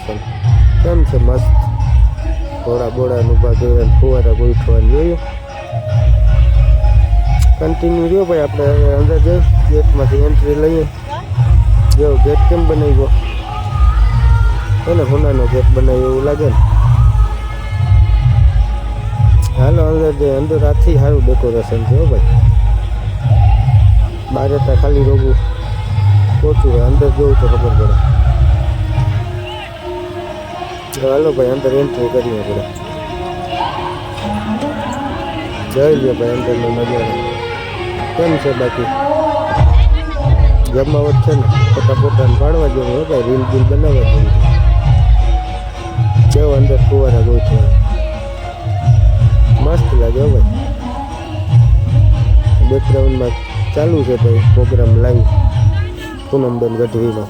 Decoration કેમ છે મસ્ત. ઘોડા બોડાનું ઊભા કર્યા, ફુવારા ગોઠવાનું જોયું. કન્ટિન્યુ રહ્યો ભાઈ. આપણે અંદર જઈ ગેટમાંથી એન્ટ્રી લઈએ. જો ગેટ કેમ બનાવ્યો એને હોનાનો ગેટ બનાવ્યો એવું લાગે ને. હાલો અંદર જઈએ. અંદર આથી સારું ડેકોરેશન છે ભાઈ. બહાર હતા ખાલી રોગું ઓછું હોય, અંદર જોવું તો ખબર પડે. હાલો ભાઈ અંદર એન્ટ્રી કરીએ આપણે. જોઈ લે ભાઈ અંદરનો નજારો કેમ છે. બાકી જમાવટ છે ને, ફોટાને પાડવા જેવું હોય ભાઈ. રીલ બીલ બનાવવા જેવું. કેવું અંદર ફુવારા ગોઠવા મસ્ત લાગે ભાઈ. બેકગ્રાઉન્ડમાં ચાલુ છે ભાઈ પ્રોગ્રામ લાઈવ પૂનમબેન ગઢવીનો.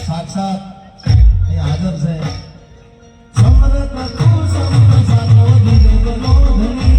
સાક્ષાત એ હાજર છે સમરત તું સમર સાધો દિલ નો ધની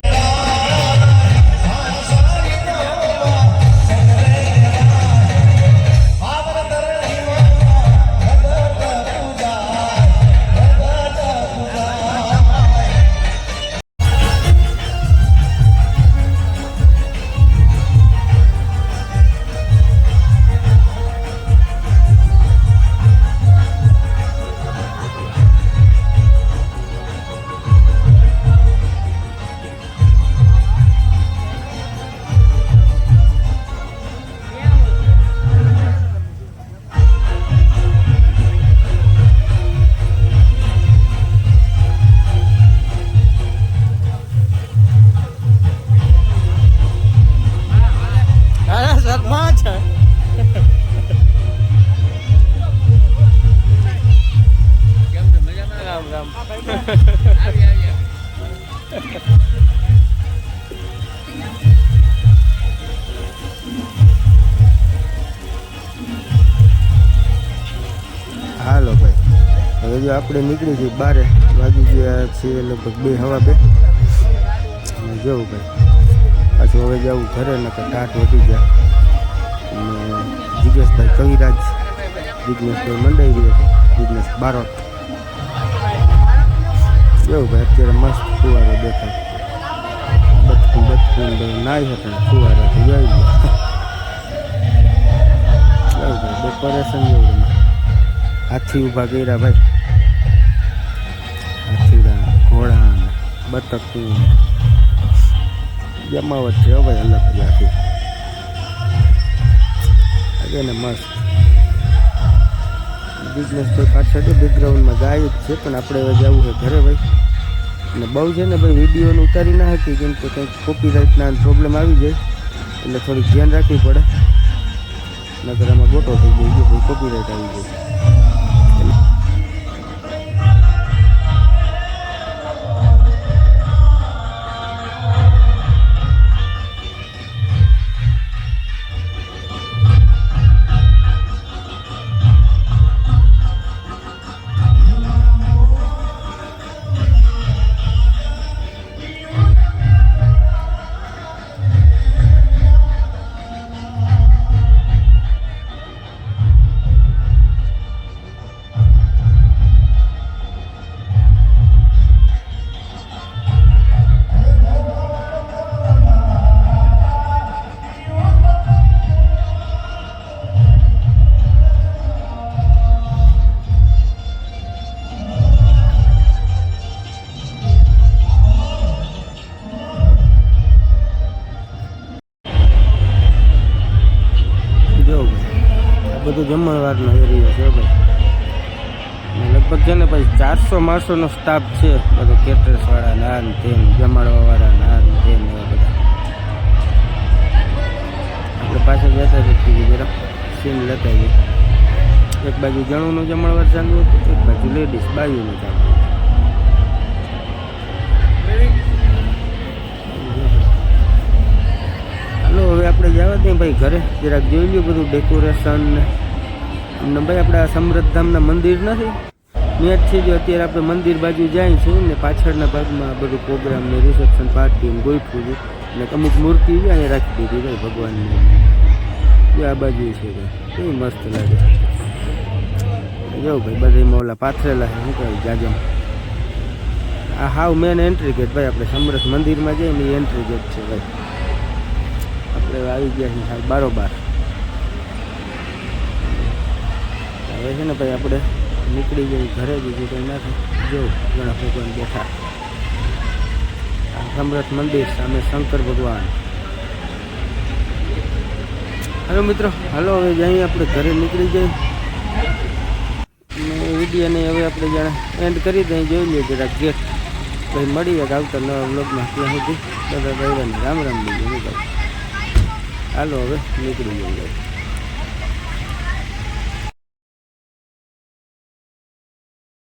હાલો ભાઈ, હવે જો આપણે નીકળી જઈએ બારે, વાગી ગયા છીએ લગભગ 2:15. અને જવું ભાઈ પાછું હવે જવું ઘરે, નકર ટાટ વધી ગયા. અને જિગ્નેશભાઈ કવિરાજ, જિગ્નેશભાઈ મંડાઈ રહ્યા, જિગ્નેશ બારોટ. જવું ભાઈ અત્યારે મસ્ત ફુવારો દેખાય, બચકું નાઈ હતા ફુવારા તો જઈ ગયા. જવું ભાઈ ડેકોરેશન જેવું હાથી ઊભા કર્યા ભાઈ, હાથીડા, ઘોડા, બતકું, જમાવટ છે ભાઈ અલગ જ આખી. આજે ને મસ્ત બિઝનેસ તો પાછળ તો બેકગ્રાઉન્ડમાં ગાય જ છે, પણ આપણે હવે જવું છે ઘરે ભાઈ. અને બહુ છે ને ભાઈ વિડીયોને ઉતારી ના હતી, કેમ કે કંઈક કોપીરાઇટના પ્રોબ્લેમ આવી જાય, એટલે થોડીક ધ્યાન રાખવી પડે, નકર આમાં ગોટો થઈ જાય ભાઈ, કોપીરાઇટ આવી જાય. બધું જમણવારનો એરિયા છે ભાઈ, લગભગ છે ને ભાઈ 400 માણસોનો સ્ટાફ છે બધો, કેટરર્સવાળા નાન તેમ, જમાડવાવાળા નાન તેમ, એવા બધા. આપણે પાછળ જતા જતી જરા સીન લેતા જઈએ. એક બાજુ જણુનું જમણવાર ચાલુ હતું, એક બાજુ લેડીઝ બાયુનું ચાલુ હતું. હાલો હવે આપણે જવા દઈએ ભાઈ ઘરે, જરાક જોઈ લ્યો બધું ડેકોરેશન ને ભાઈ. આપણે આ સમૃદ્ધામના મંદિર નથી મેં જ છે, જો અત્યારે આપણે મંદિર બાજુ જાય છે ને પાછળના ભાગમાં બધું પ્રોગ્રામ ને રિસેપ્શન પાર્ટી ને ગોઠવું છે, ને અમુક મૂર્તિ છે અહીંયા રાખી દીધી ભાઈ ભગવાનની. જો આ બાજુ છે ભાઈ, કેવી મસ્ત લાગે. જો ભાઈ બધામાં ઓલા પાથરેલા છે, શું કહેવાય જાજમ. આ હાવ મેન એન્ટ્રી ગેટ ભાઈ, આપણે સમરસ મંદિરમાં જઈએ ને એ એન્ટ્રી ગેટ છે ભાઈ. આપણે આપણે આવી ગયા છીએ હાલ બારોબાર. હવે છે ને ભાઈ આપણે નીકળી જઈએ ઘરે, બીજું કંઈ ના થાય. જો ઘણા ભગવાન બેઠા, સમરથ મંદિર સામે શંકર ભગવાન. હાલો મિત્રો, હાલો હવે જઈએ આપણે ઘરે નીકળી જઈએ. અને વિડીયોને હવે આપણે જાણે એન્ડ કરી દઈએ. જોઈ લઈએ જરાક ગેટ. પછી મળીએ આવતા નવા વ્લોગમાં. ત્યાં સુધી બધા દૈરાને રામ રામ બીજું. હાલો હવે નીકળી જઈએ.